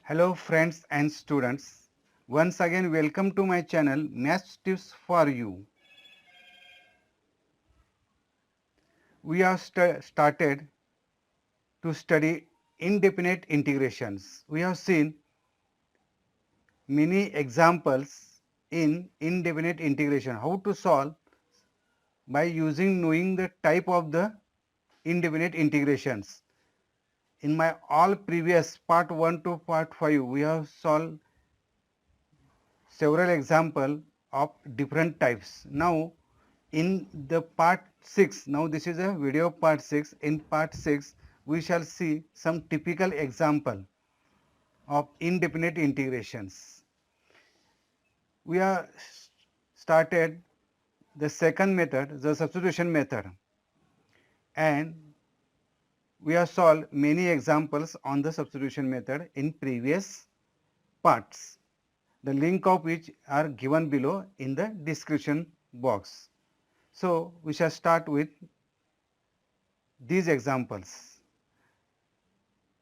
Hello friends and students. Once again welcome to my channel Maths Tips for You. We have started to study indefinite integrations. We have seen many examples in indefinite integration, how to solve by knowing the type of the indefinite integrations. In my all previous part 1 to part 5 we have solved several example of different types. Now in the part 6, now this is a video part 6. In part 6 we shall see some typical example of indefinite integrations. We have started the second method, the substitution method, and we have solved many examples on the substitution method in previous parts, the link of which are given below in the description box. So we shall start with these examples.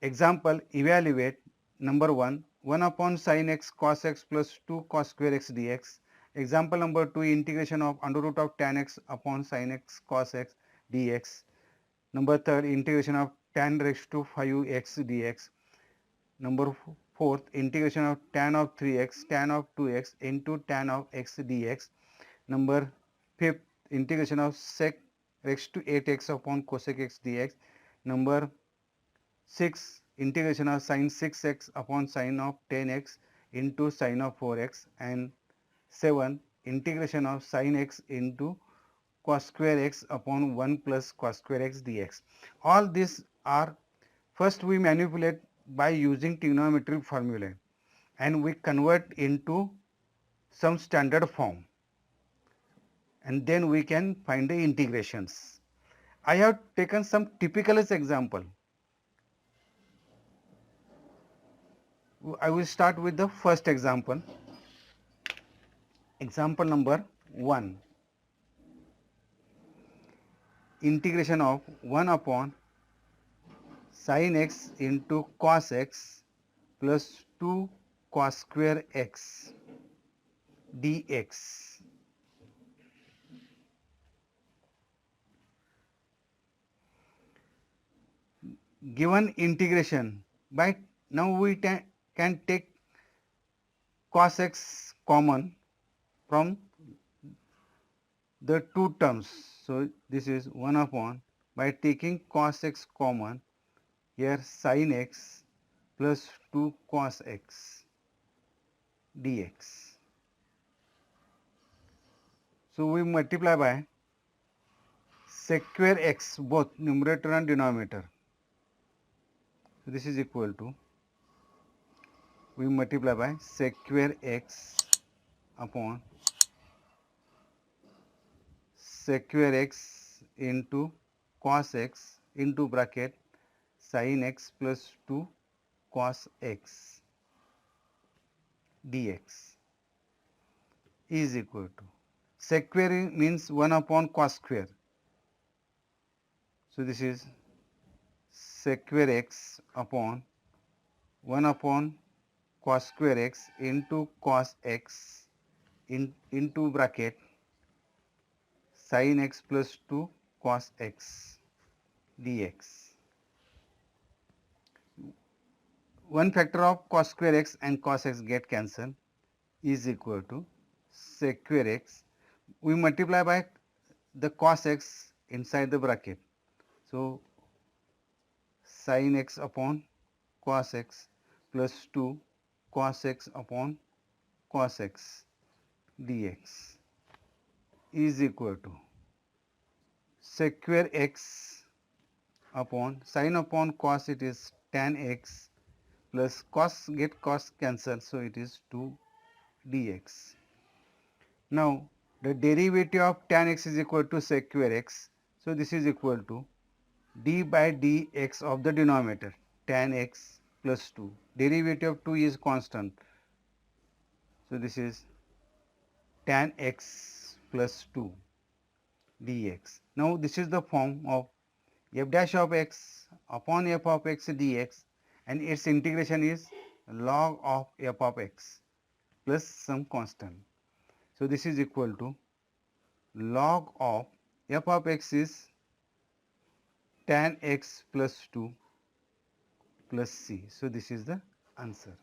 Example, evaluate number 1, 1 upon sin x cos x plus 2 cos square x dx. Example number 2, integration of under root of tan x upon sin x cos x dx. Number 3, integration of tan raised to 5x dx. Number 4, integration of tan of 3x tan of 2x into tan of x dx. Number 5, integration of sec raised to 8x upon cosec x dx. Number 6, integration of sin 6x upon sin of 10x into sin of 4x. And 7, integration of sin x into cos square x upon 1 plus cos square x dx. All these are, first we manipulate by using trigonometric formulae and we convert into some standard form, and then we can find the integrations. I have taken some typical example. I will start with the first example. Example number 1. Integration of 1 upon sin x into cos x plus 2 cos square x dx. Given integration, by now we can take cos x common from the two terms. So this is 1 upon, by taking cos x common, here sin x plus 2 cos x dx. So we multiply by sec square x, both numerator and denominator. So this is equal to, we multiply by sec square x upon sec square x into cos x into bracket sin x plus 2 cos x dx is equal to, sec square means 1 upon cos square. So this is sec square x upon 1 upon cos square x into cos x into bracket sin x plus 2 cos x dx. One factor of cos square x and cos x get cancelled is equal to sec square x. We multiply by the cos x inside the bracket. So sin x upon cos x plus 2 cos x upon cos x dx is equal to sec square x upon sin upon cos, it is tan x plus cos, get cos cancelled, so it is 2 dx. Now the derivative of tan x is equal to sec square x, so this is equal to d by dx of the denominator, tan x plus 2. Derivative of 2 is constant, so this is tan x plus 2 dx. Now this is the form of f dash of x upon f of x dx, and its integration is log of f of x plus some constant. So this is equal to log of f of x is tan x plus 2 plus c. So this is the answer.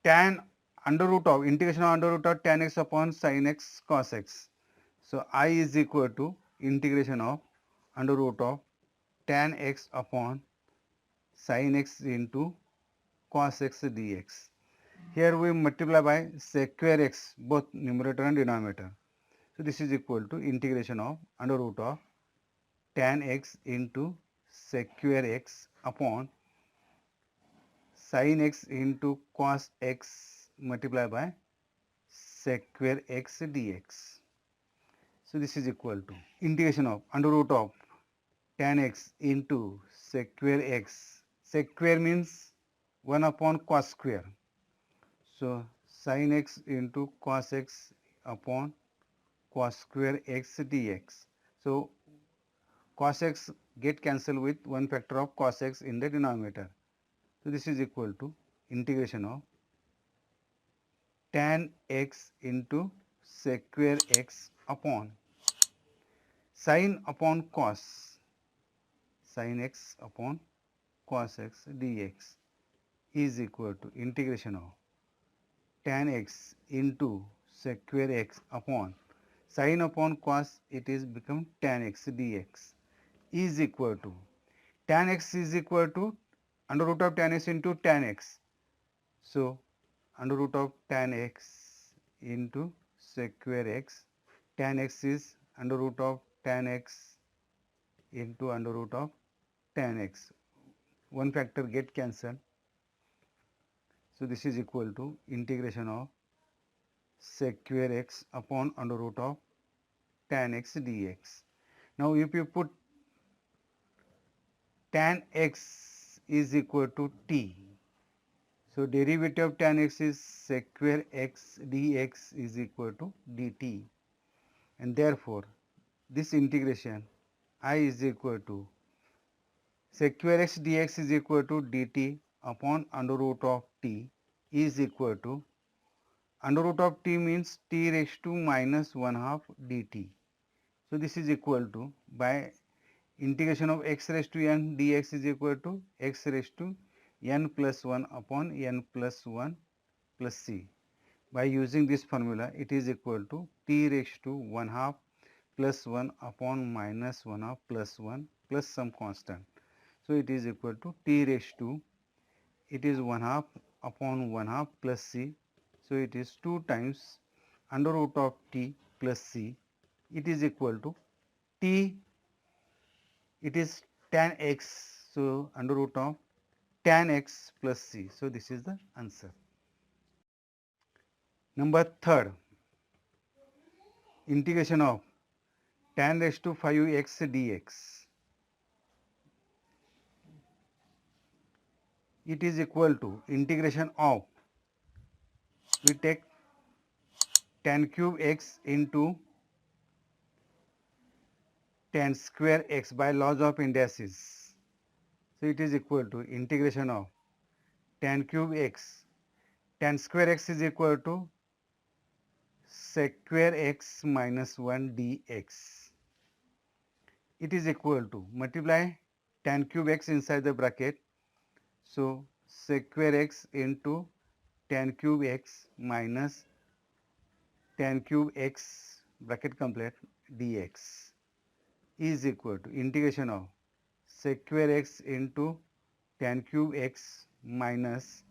Tan under root of integration of under root of tan x upon sin x cos x. So I is equal to integration of under root of tan x upon sin x into cos x dx. Here we multiply by sec square x both numerator and denominator. So this is equal to integration of under root of tan x into sec square x upon sin x into cos x multiplied by sec square x dx. So this is equal to integration of under root of tan x into sec square x. Sec square means 1 upon cos square. So sin x into cos x upon cos square x dx. So cos x get cancelled with one factor of cos x in the denominator. So this is equal to integration of tan x into sec square x upon sin upon cos sin x upon cos x dx is equal to integration of tan x into sec square x upon sin upon cos, it is become tan x dx is equal to tan x is equal to under root of tan x into tan x. So under root of tan x into sec square x, tan x is under root of tan x into under root of tan x. One factor get cancelled. So this is equal to integration of sec square x upon under root of tan x dx. Now if you put tan x is equal to t. So derivative of tan x is sec square x dx is equal to dt, and therefore this integration I is equal to sec square x dx is equal to dt upon under root of t is equal to under root of t means t raised to minus 1 half dt. So this is equal to by integration of x raised to n dx is equal to x raised to n plus 1 upon n plus 1 plus c. By using this formula, it is equal to t raised to 1 half plus 1 upon minus 1 half plus 1 plus some constant. So it is equal to t raised to, it is 1 half upon 1 half plus c. So it is 2 times under root of t plus c. It is equal to t, it is tan x. So under root of tan x plus c. So this is the answer. Number third, integration of tan raised to 5x dx. It is equal to integration of, we take tan cube x into tan square x by laws of indices. So it is equal to integration of tan cube x. Tan square x is equal to sec square x minus 1 dx. It is equal to multiply tan cube x inside the bracket. So sec square x into tan cube x minus tan cube x bracket complete dx is equal to integration of sec square x into tan cube x minus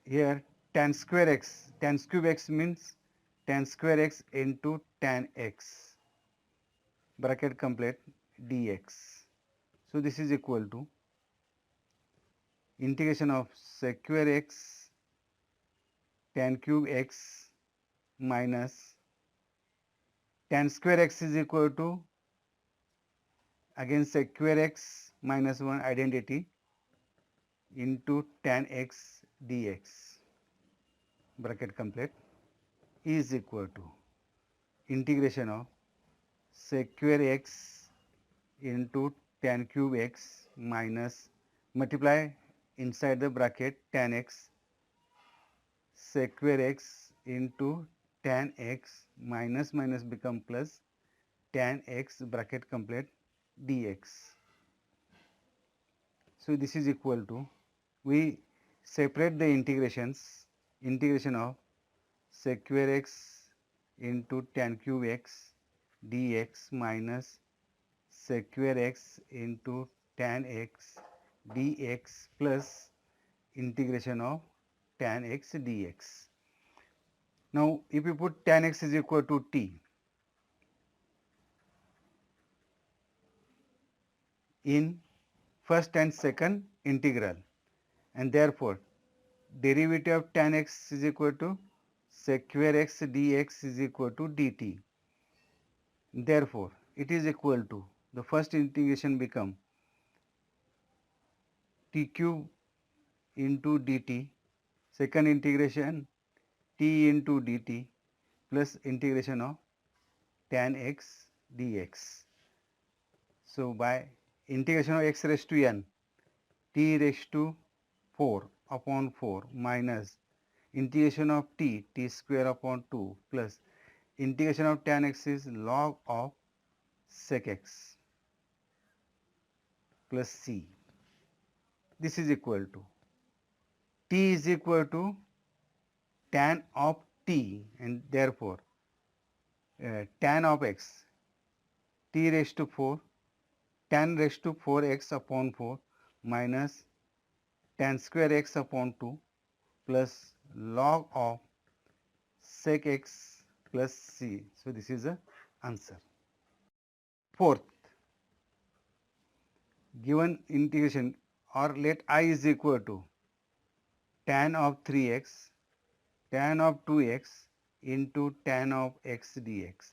here tan cube x means tan square x into tan x bracket complete dx. So this is equal to integration of sec square x tan cube x minus tan square x is equal to again sec square x minus 1 identity into tan x dx bracket complete is equal to integration of sec square x into tan cube x minus multiply inside the bracket tan x sec square x into tan x minus minus become plus tan x bracket complete dx. So this is equal to, we separate the integrations, integration of sec square x into tan cube x dx minus sec square x into tan x dx plus integration of tan x dx. Now if you put tan x is equal to t in first and second integral, and therefore derivative of tan x is equal to sec square x dx is equal to dt. Therefore it is equal to, the first integration become t cube into dt, second integration t into dt plus integration of tan x dx. So by integration of x raised to n, t raised to 4 upon 4 minus integration of t, t square upon 2 plus integration of tan x is log of sec x plus c. This is equal to, t is equal to tan of t, and therefore tan of x, t raised to 4, tan raised to 4x upon 4 minus tan square x upon 2 plus log of sec x plus c. So this is the answer. Fourth, given integration, or let I is equal to tan of 3x, tan of 2x into tan of x dx.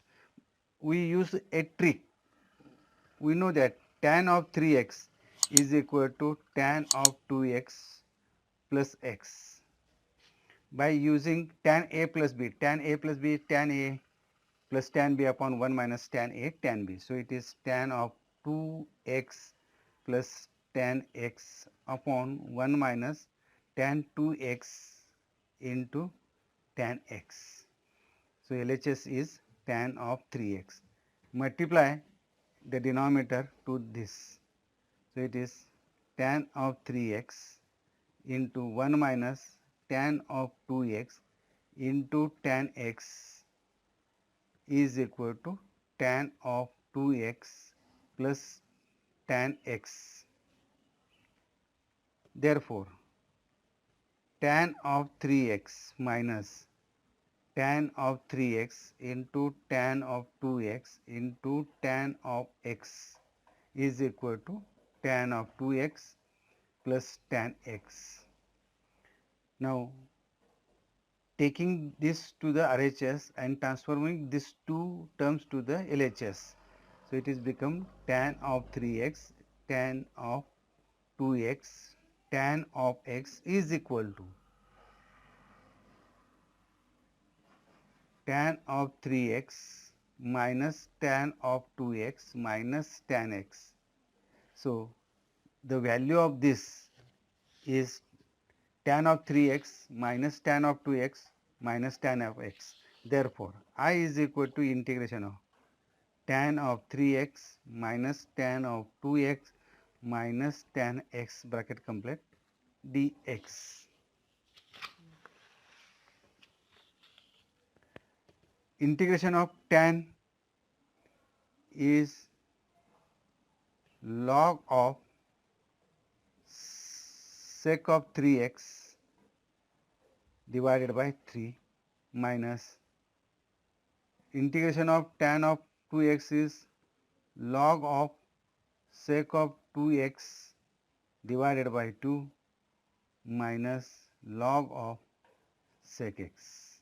We use a trick. We know that tan of 3x is equal to tan of 2x plus x. By using tan a plus b, tan a plus b, tan a plus tan b upon 1 minus tan a tan b. So it is tan of 2x plus tan x upon 1 minus tan 2x into tan x. So LHS is tan of 3x. Multiply the denominator to this. So it is tan of 3x into 1 minus tan of 2x into tan x is equal to tan of 2x plus tan x. Therefore, tan of 3x minus tan of 3x into tan of 2x into tan of x is equal to tan of 2x plus tan x. Now, taking this to the RHS and transforming these two terms to the LHS. So, it is become tan of 3x, tan of 2x, tan of x is equal to tan of 3x minus tan of 2x minus tan x. So, the value of this is tan of 3x minus tan of 2x minus tan of x. Therefore, I is equal to integration of tan of 3x minus tan of 2x minus tan x bracket complete dx. Integration of tan is log of sec of 3x divided by 3 minus integration of tan of 2x is log of sec of 2x divided by 2 minus log of sec x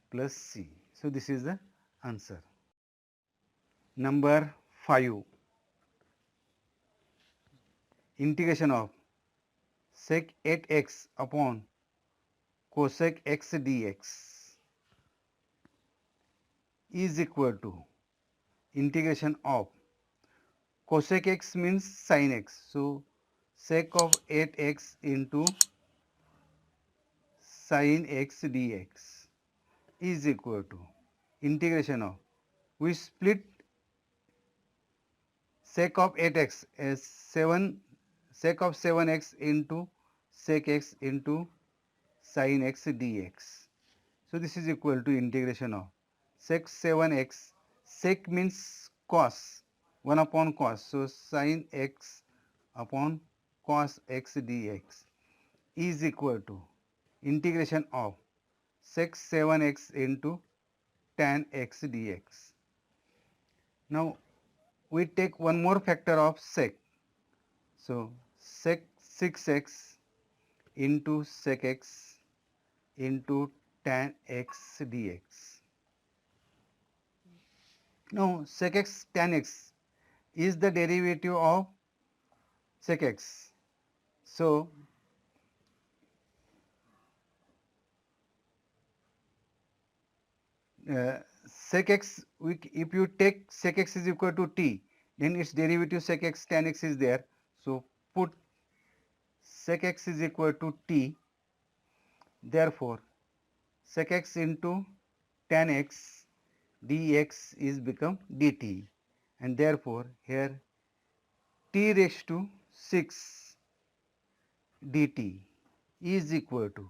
plus c. So, this is the answer. Number 5, integration of sec 8x upon cosec x dx is equal to integration of cosec x means sin x. So, sec of 8x into sin x dx is equal to integration of, we split sec of 8x as 7 sec of 7x into sec x into sin x dx. So this is equal to integration of sec 7x, sec means cos, 1 upon cos, so sin x upon cos x dx is equal to integration of sec 7x into tan x dx. Now we take one more factor of sec, so sec 6x into sec x into tan x dx. Now sec x tan x is the derivative of sec x. So sec x, if you take sec x is equal to t, then its derivative sec x tan x is there. So put sec x is equal to t. Therefore, sec x into tan x dx is become dt, and therefore here t raised to 6 dt is equal to,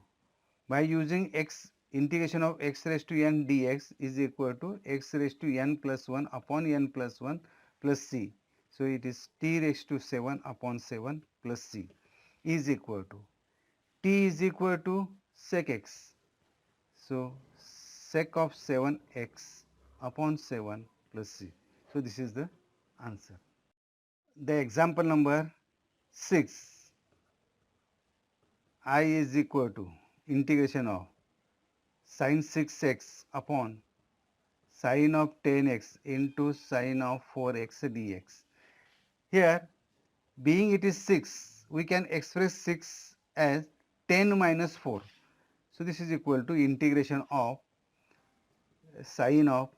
by using x, integration of x raised to n dx is equal to x raised to n plus 1 upon n plus 1 plus c. So it is t raised to 7 upon 7 plus c is equal to, t is equal to sec x. So sec of 7x upon 7 plus c. So this is the answer. The example number 6, I is equal to integration of sin 6x upon sin of 10x into sin of 4x dx. Here, being it is 6, we can express 6 as 10 minus 4. So this is equal to integration of sin of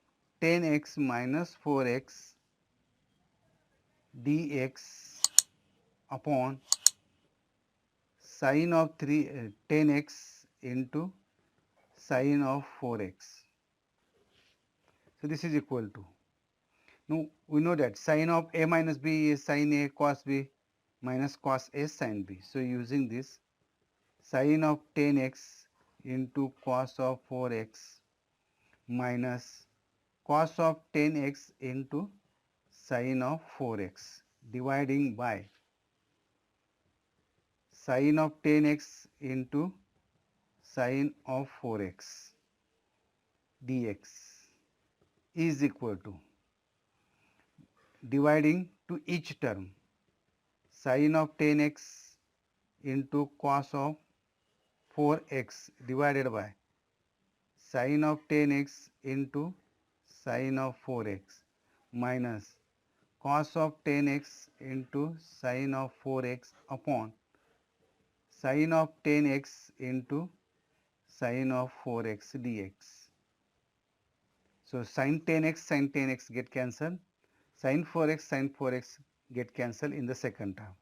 10x minus 4x dx upon sin of 10x into sin of 4x. So this is equal to, now we know that sin of a minus b is sin a cos b minus cos a sin b. So using this, sin of 10x into cos of 4x minus cos of 10x into sin of 4x dividing by sin of 10x into sin of 4x dx is equal to, dividing to each term, sin of 10x into cos of 4x divided by sin of 10x into sin of 4x minus cos of 10x into sin of 4x upon sin of 10x into sin of 4x dx. So sin 10x get cancelled, sin 4x get cancelled in the second term.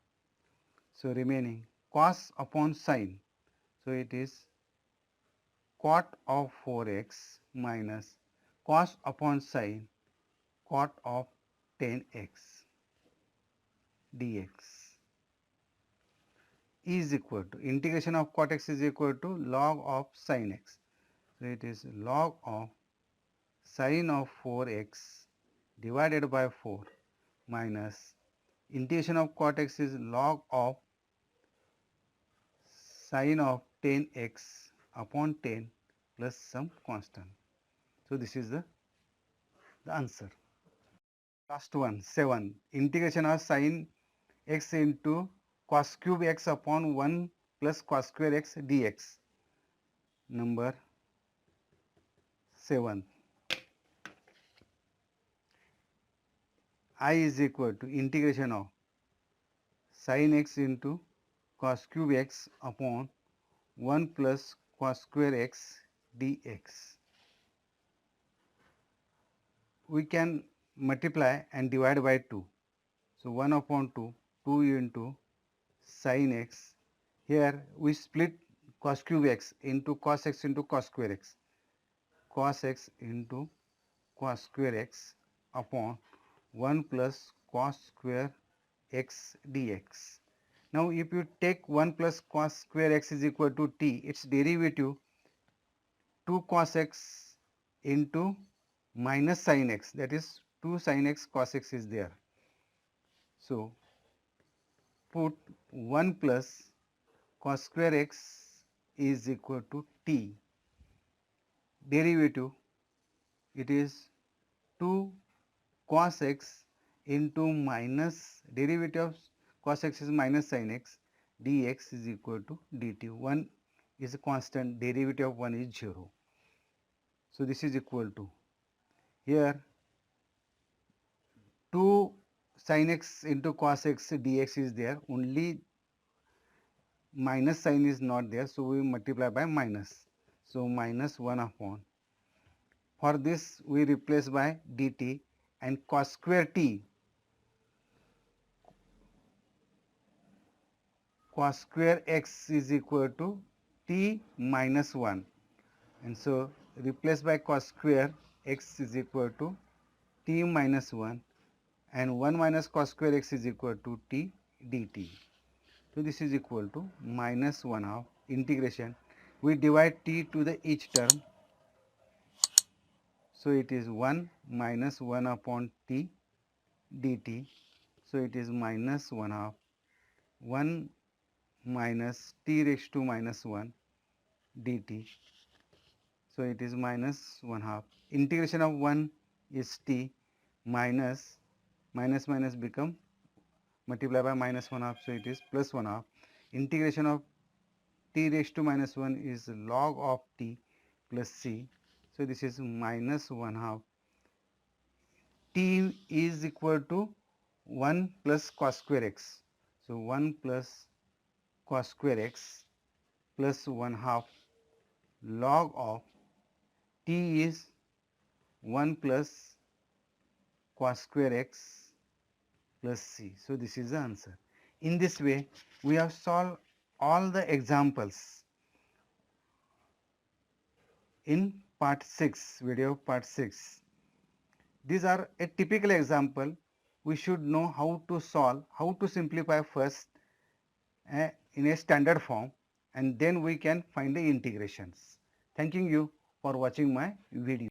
So remaining cos upon sin, so it is cot of 4x minus cos upon sin cot of 10x dx is equal to, integration of cot x is equal to log of sin x. So it is log of sin of 4x divided by 4 minus integration of cot x is log of sin of 10x upon 10 plus some constant. So this is the answer. Last one, 7, integration of sin x into cos cube x upon 1 plus cos square x dx. Number 7, I is equal to integration of sin x into cos cube x upon 1 plus cos square x dx. We can multiply and divide by 2. So 1 upon 2, 2 into sin x. Here we split cos cube x into cos x into cos square x. Cos x into cos square x upon 1 plus cos square x dx. Now if you take 1 plus cos square x is equal to t, its derivative 2 cos x into minus sin x, that is 2 sin x cos x is there. So put 1 plus cos square x is equal to t. Derivative, it is 2 cos x into minus derivative of cos x is minus sin x dx is equal to dt. 1 is a constant, derivative of 1 is 0. So this is equal to, here 2 sin x into cos x dx is there, only minus sign is not there, so we multiply by minus. So minus 1 upon, for this we replace by dt, and cos square t, cos square x is equal to t minus 1, and so replace by cos square x is equal to t minus 1, and 1 minus cos square x is equal to t dt. So this is equal to minus 1 half integration. We divide t to the each term. So it is 1 minus 1 upon t dt. So it is minus 1 half 1 minus t raised to minus 1 dt. So it is minus 1 half. Integration of 1 is t, minus minus become multiply by minus 1 half. So it is plus 1 half. Integration of t raised to minus 1 is log of t plus c. So this is minus 1 half. T is equal to 1 plus cos square x. So 1 plus cos square x plus 1 half log of t is 1 plus cos square x plus c. So this is the answer. In this way, we have solved all the examples in part 6, video part 6. These are a typical example. We should know how to solve, how to simplify first in a standard form, and then we can find the integrations. Thanking you for watching my video.